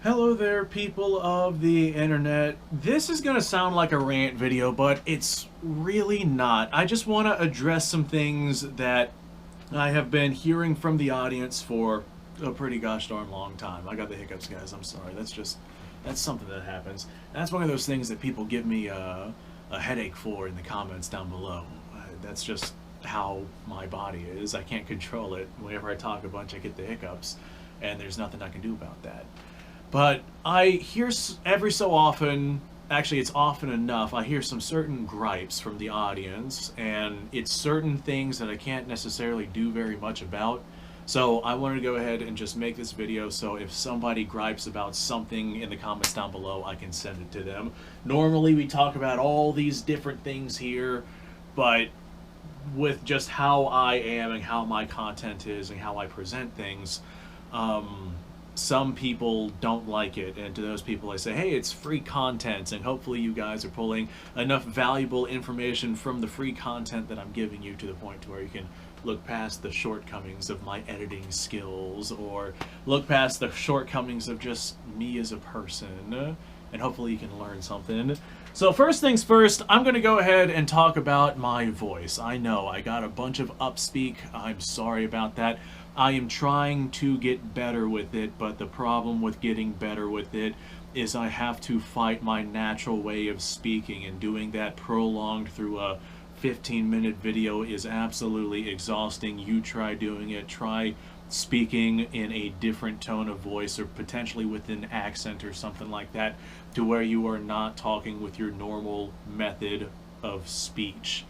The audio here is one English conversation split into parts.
Hello there, people of the internet. This is going to sound like a rant video, but it's really not. I just want to address some things that I have been hearing from the audience for a pretty gosh darn long time. I got the hiccups, guys. I'm sorry. That's something that happens. That's one of those things that people give me a headache for in the comments down below. That's just how my body is. I can't control it. Whenever I talk a bunch, I get the hiccups, and there's nothing I can do about that. But I hear every so often, actually it's often enough, I hear some certain gripes from the audience, and it's certain things that I can't necessarily do very much about. So I wanted to go ahead and just make this video so if somebody gripes about something in the comments down below, I can send it to them. Normally we talk about all these different things here, but with just how I am and how my content is and how I present things, some people don't like it, and to those people I say, hey, it's free content, and hopefully you guys are pulling enough valuable information from the free content that I'm giving you to the point to where you can look past the shortcomings of my editing skills, or look past the shortcomings of just me as a person, and hopefully you can learn something. So first things first, I'm going to go ahead and talk about my voice. I know, I got a bunch of Upspeak. I'm sorry about that. I am trying to get better with it, but the problem with getting better with it is I have to fight my natural way of speaking, and doing that prolonged through a 15-minute video is absolutely exhausting. You try doing it. Try speaking in a different tone of voice, or potentially with an accent or something like that, to where you are not talking with your normal method of speech.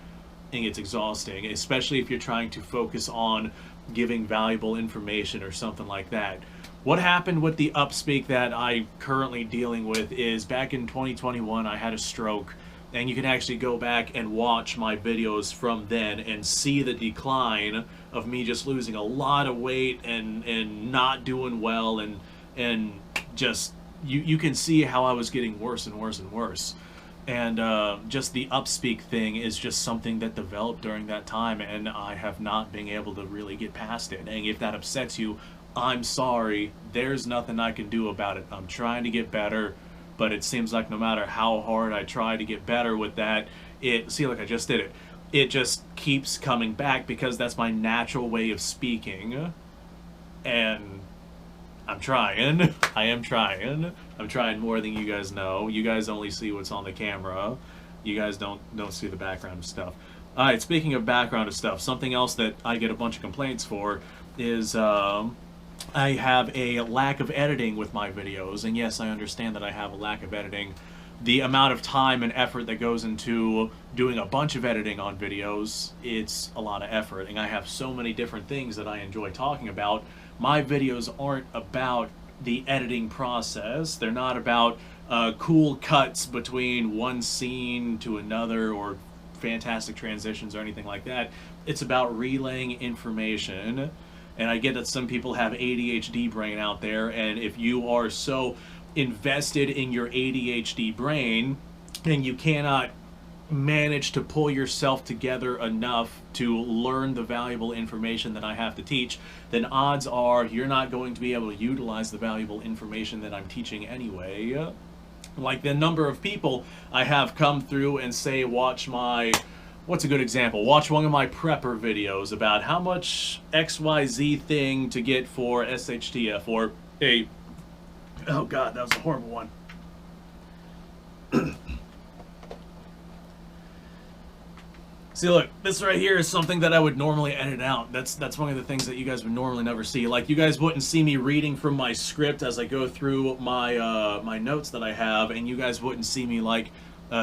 And it's exhausting, especially if you're trying to focus on giving valuable information or something like that. What happened with the Upspeak that I'm currently dealing with is back in 2021 I had a stroke, and you can actually go back and watch my videos from then and see the decline of me just losing a lot of weight and not doing well, and just you can see how I was getting worse and worse and worse. And just the Upspeak thing is just something that developed during that time, and I have not been able to really get past it. And if that upsets you, I'm sorry. There's nothing I can do about it. I'm trying to get better, but it seems like no matter how hard I try to get better with that, see, like I just did it. It just keeps coming back because that's my natural way of speaking. And I'm trying. I am trying. I'm trying more than you guys know. You guys only see what's on the camera. You guys don't see the background of stuff. Alright, speaking of background of stuff, something else that I get a bunch of complaints for is I have a lack of editing with my videos. And yes, I understand that I have a lack of editing. The amount of time and effort that goes into doing a bunch of editing on videos, it's a lot of effort. And I have so many different things that I enjoy talking about. My videos aren't about the editing process. They're not about cool cuts between one scene to another, or fantastic transitions or anything like that. It's about relaying information. And I get that some people have ADHD brain out there, and if you are so invested in your ADHD brain and you cannot manage to pull yourself together enough to learn the valuable information that I have to teach, then odds are you're not going to be able to utilize the valuable information that I'm teaching anyway. Like the number of people I have come through and say, watch my, what's a good example? Watch one of my prepper videos about how much XYZ thing to get for SHTF, or a, oh god, that was a horrible one. See, look, this right here is something that I would normally edit out. That's one of the things that you guys would normally never see. Like, you guys wouldn't see me reading from my script as I go through my my notes that I have, and you guys wouldn't see me, like,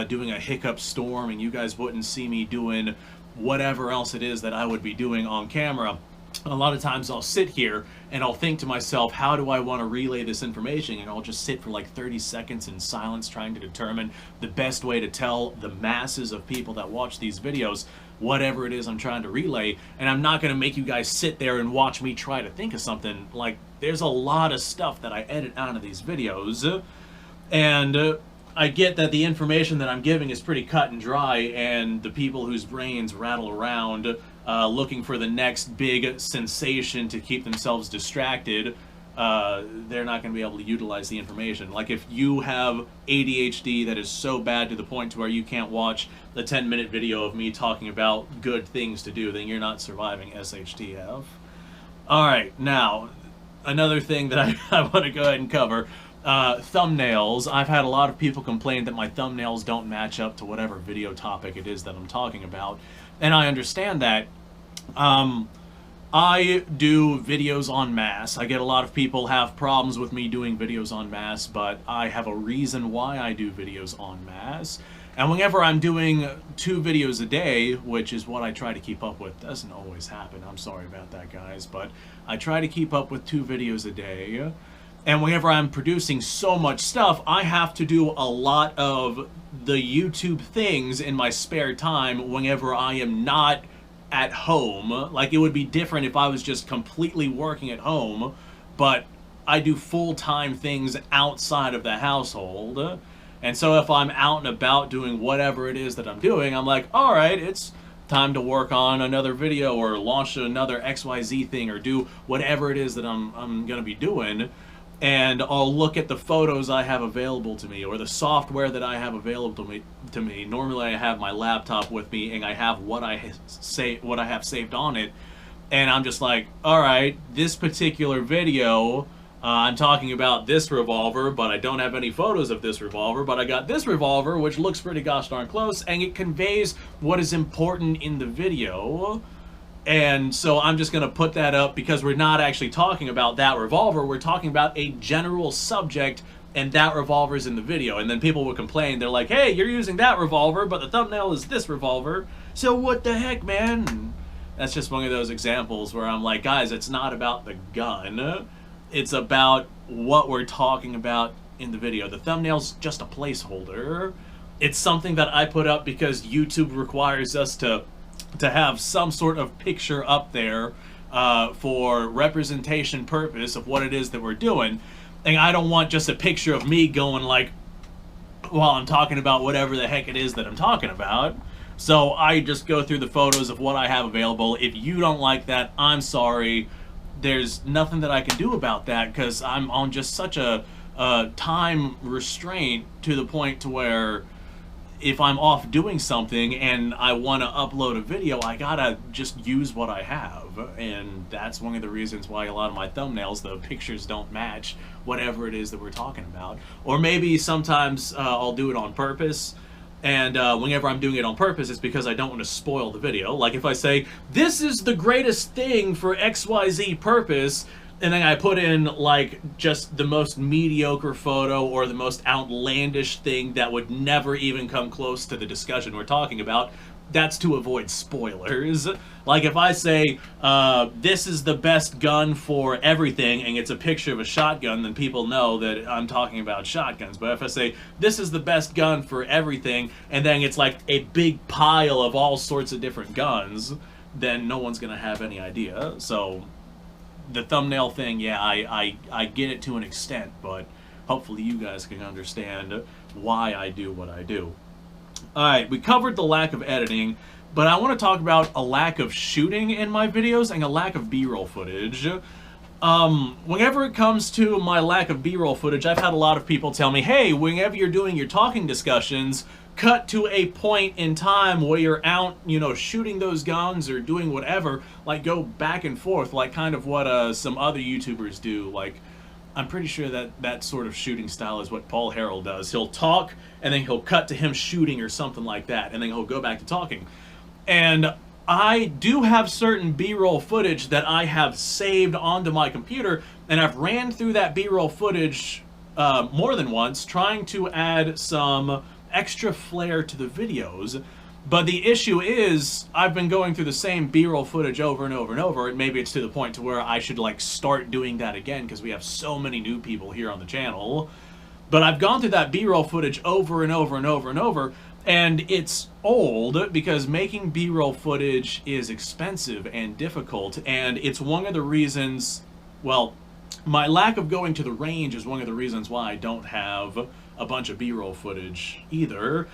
doing a hiccup storm, and you guys wouldn't see me doing whatever else it is that I would be doing on camera. A lot of times I'll sit here and I'll think to myself, how do I want to relay this information? And I'll just sit for like 30 seconds in silence trying to determine the best way to tell the masses of people that watch these videos whatever it is I'm trying to relay. And I'm not going to make you guys sit there and watch me try to think of something. Like, there's a lot of stuff that I edit out of these videos, and I get that the information that I'm giving is pretty cut and dry, and the people whose brains rattle around looking for the next big sensation to keep themselves distracted they're not going to be able to utilize the information. Like if you have ADHD that is so bad to the point to where you can't watch the 10-minute video of me talking about good things to do, then you're not surviving SHTF. Alright, now, another thing that I want to go ahead and cover. Thumbnails. I've had a lot of people complain that my thumbnails don't match up to whatever video topic it is that I'm talking about. And I understand that. I do videos en masse. I get a lot of people have problems with me doing videos en masse, but I have a reason why I do videos en masse. And whenever I'm doing 2 videos a day, which is what I try to keep up with, doesn't always happen, I'm sorry about that, guys, but I try to keep up with 2 videos a day. And whenever I'm producing so much stuff, I have to do a lot of the YouTube things in my spare time whenever I am not at home. Like, it would be different if I was just completely working at home, but I do full-time things outside of the household. And so if I'm out and about doing whatever it is that I'm doing, I'm like, all right, it's time to work on another video or launch another XYZ thing or do whatever it is that I'm going to be doing. And I'll look at the photos I have available to me or the software that I have available to me. Normally I have my laptop with me and I have what I have saved on it. And I'm just like, all right, this particular video, I'm talking about this revolver, but I don't have any photos of this revolver, but I got this revolver, which looks pretty gosh darn close, and it conveys what is important in the video. And so I'm just going to put that up because we're not actually talking about that revolver. We're talking about a general subject, and that revolver's in the video. And then people will complain. They're like, hey, you're using that revolver, but the thumbnail is this revolver. So what the heck, man? And that's just one of those examples where I'm like, guys, it's not about the gun. It's about what we're talking about in the video. The thumbnail's just a placeholder. It's something that I put up because YouTube requires us to have some sort of picture up there for representation purpose of what it is that we're doing. And I don't want just a picture of me going like, while I'm talking about whatever the heck it is that I'm talking about. So I just go through the photos of what I have available. If you don't like that, I'm sorry. There's nothing that I can do about that because I'm on just such a time restraint to the point to where if I'm off doing something and I want to upload a video, I gotta just use what I have. And that's one of the reasons why a lot of my thumbnails, the pictures don't match whatever it is that we're talking about. Or maybe sometimes I'll do it on purpose. And whenever I'm doing it on purpose, it's because I don't want to spoil the video. Like if I say, this is the greatest thing for XYZ purpose, and then I put in like just the most mediocre photo or the most outlandish thing that would never even come close to the discussion we're talking about, that's to avoid spoilers. Like if I say, this is the best gun for everything, and it's a picture of a shotgun, then people know that I'm talking about shotguns. But if I say, this is the best gun for everything, and then it's like a big pile of all sorts of different guns, then no one's gonna have any idea. So the thumbnail thing, yeah, I get it to an extent, but hopefully you guys can understand why I do what I do. Alright, we covered the lack of editing, but I want to talk about a lack of shooting in my videos and a lack of B-roll footage. Whenever it comes to my lack of B-roll footage, I've had a lot of people tell me, hey, whenever you're doing your talking discussions, cut to a point in time where you're out, you know, shooting those guns or doing whatever, like go back and forth, like kind of what some other YouTubers do. Like, I'm pretty sure that that sort of shooting style is what Paul Harrell does. He'll talk, and then he'll cut to him shooting or something like that, and then he'll go back to talking. And I do have certain B-roll footage that I have saved onto my computer, and I've ran through that B-roll footage more than once, trying to add some extra flair to the videos. But the issue is, I've been going through the same B-roll footage over and over and over, and maybe it's to the point to where I should like start doing that again because we have so many new people here on the channel. But I've gone through that B-roll footage over and over and over and over, and it's old because making B-roll footage is expensive and difficult, and it's one of the reasons, well, my lack of going to the range is one of the reasons why I don't have a bunch of B-roll footage either.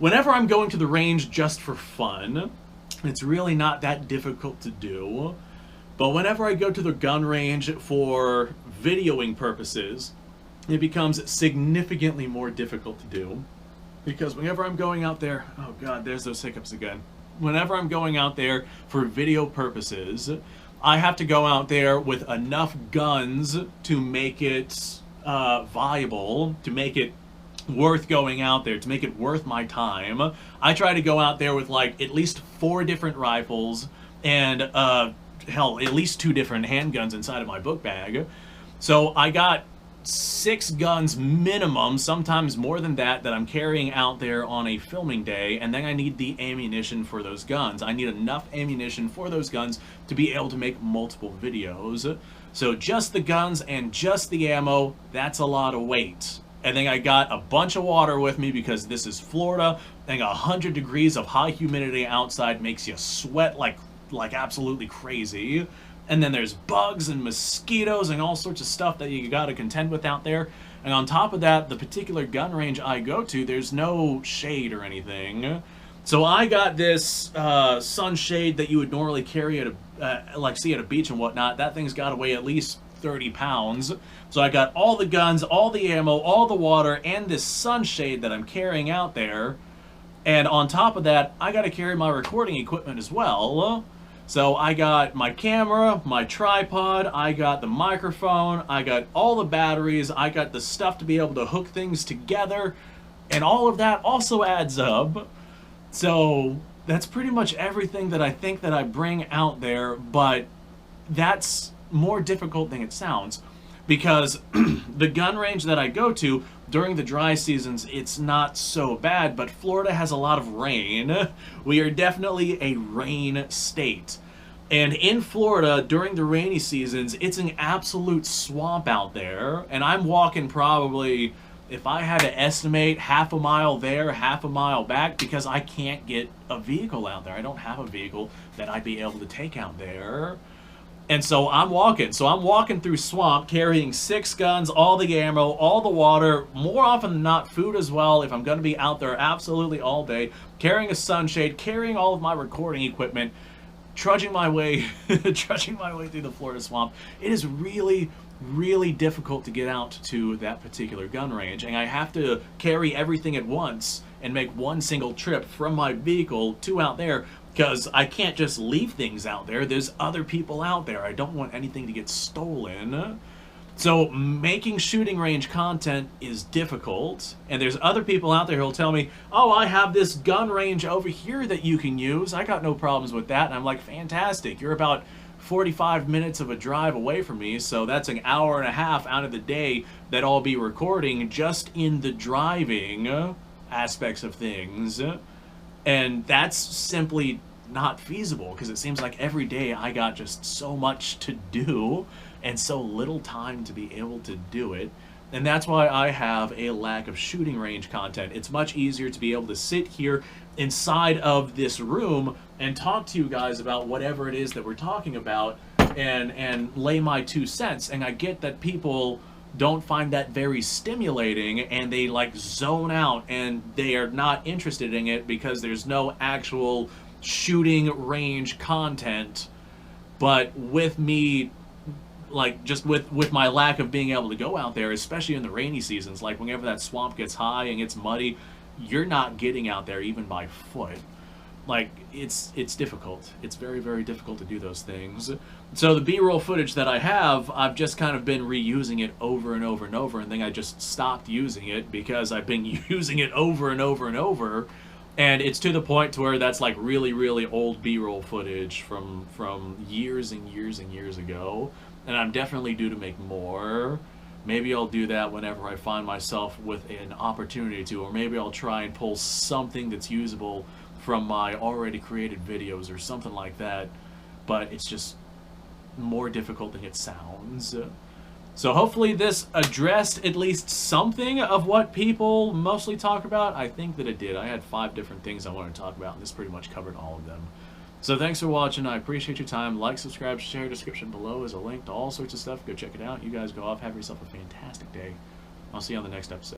Whenever I'm going to the range just for fun, it's really not that difficult to do. But whenever I go to the gun range for videoing purposes, it becomes significantly more difficult to do. Because whenever I'm going out there, oh god, there's those hiccups again. Whenever I'm going out there for video purposes, I have to go out there with enough guns to make it viable, to make it worth going out there, to make it worth my time. I try to go out there with like at least 4 different rifles and hell, at least 2 different handguns inside of my book bag. So I got 6 guns minimum, sometimes more than that I'm carrying out there on a filming day, and then I need the ammunition for those guns. I need enough ammunition for those guns to be able to make multiple videos. So just the guns and just the ammo, that's a lot of weight. And then I got a bunch of water with me because this is Florida, and 100 degrees of high humidity outside makes you sweat like absolutely crazy. And then there's bugs and mosquitoes and all sorts of stuff that you gotta contend with out there. And on top of that, the particular gun range I go to, there's no shade or anything. So I got this sunshade that you would normally carry at a, like see at a beach and whatnot. That thing's gotta weigh at least 30 pounds. So I got all the guns, all the ammo, all the water, and this sunshade that I'm carrying out there. And on top of that, I gotta carry my recording equipment as well. So I got my camera, my tripod, I got the microphone, I got all the batteries, I got the stuff to be able to hook things together, and all of that also adds up. So that's pretty much everything that I think that I bring out there, but that's more difficult than it sounds. Because the gun range that I go to during the dry seasons, it's not so bad, but Florida has a lot of rain. We are definitely a rain state. And in Florida, during the rainy seasons, it's an absolute swamp out there. And I'm walking probably, if I had to estimate, half a mile there, half a mile back, because I can't get a vehicle out there. I don't have a vehicle that I'd be able to take out there. And so I'm walking through swamp, carrying 6 guns, all the ammo, all the water, more often than not food as well, if I'm going to be out there absolutely all day, carrying a sunshade, carrying all of my recording equipment, trudging my way through the Florida swamp. It is really, really difficult to get out to that particular gun range, and I have to carry everything at once and make one single trip from my vehicle to out there, because I can't just leave things out there. There's other people out there. I don't want anything to get stolen. So making shooting range content is difficult, and there's other people out there who'll tell me, oh, I have this gun range over here that you can use. I got no problems with that. And I'm like, fantastic. You're about 45 minutes of a drive away from me, so that's an hour and a half out of the day that I'll be recording just in the driving aspects of things. And that's simply not feasible, because it seems like every day I got just so much to do and so little time to be able to do it. And that's why I have a lack of shooting range content. It's much easier to be able to sit here inside of this room and talk to you guys about whatever it is that we're talking about and lay my 2 cents. And I get that people don't find that very stimulating, and they like zone out and they are not interested in it because there's no actual shooting range content. But with me, like just with my lack of being able to go out there, especially in the rainy seasons, like whenever that swamp gets high and gets muddy, you're not getting out there even by foot. Like, it's difficult. It's very, very difficult to do those things. So the B-roll footage that I have, I've just kind of been reusing it over and over and over, and then I just stopped using it because I've been using it over and over and over, and it's to the point to where that's like really, really old B-roll footage from years and years and years ago, and I'm definitely due to make more. Maybe I'll do that whenever I find myself with an opportunity to, or maybe I'll try and pull something that's usable from my already created videos or something like that, but it's just more difficult than it sounds. So hopefully this addressed at least something of what people mostly talk about. I think that it did. I had 5 different things I wanted to talk about, and this pretty much covered all of them. So thanks for watching. I appreciate your time. Like, subscribe, share. Description below is a link to all sorts of stuff. Go check it out. You guys go off. Have yourself a fantastic day. I'll see you on the next episode.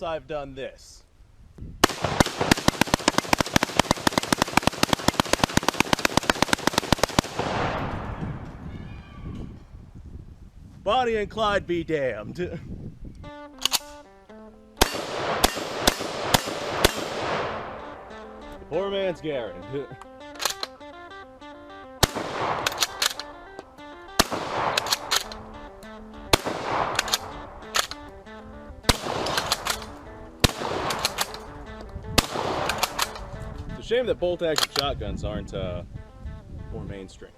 I've done this. Bonnie and Clyde be damned. Poor man's Garen. It's a shame that bolt-action shotguns aren't more mainstream.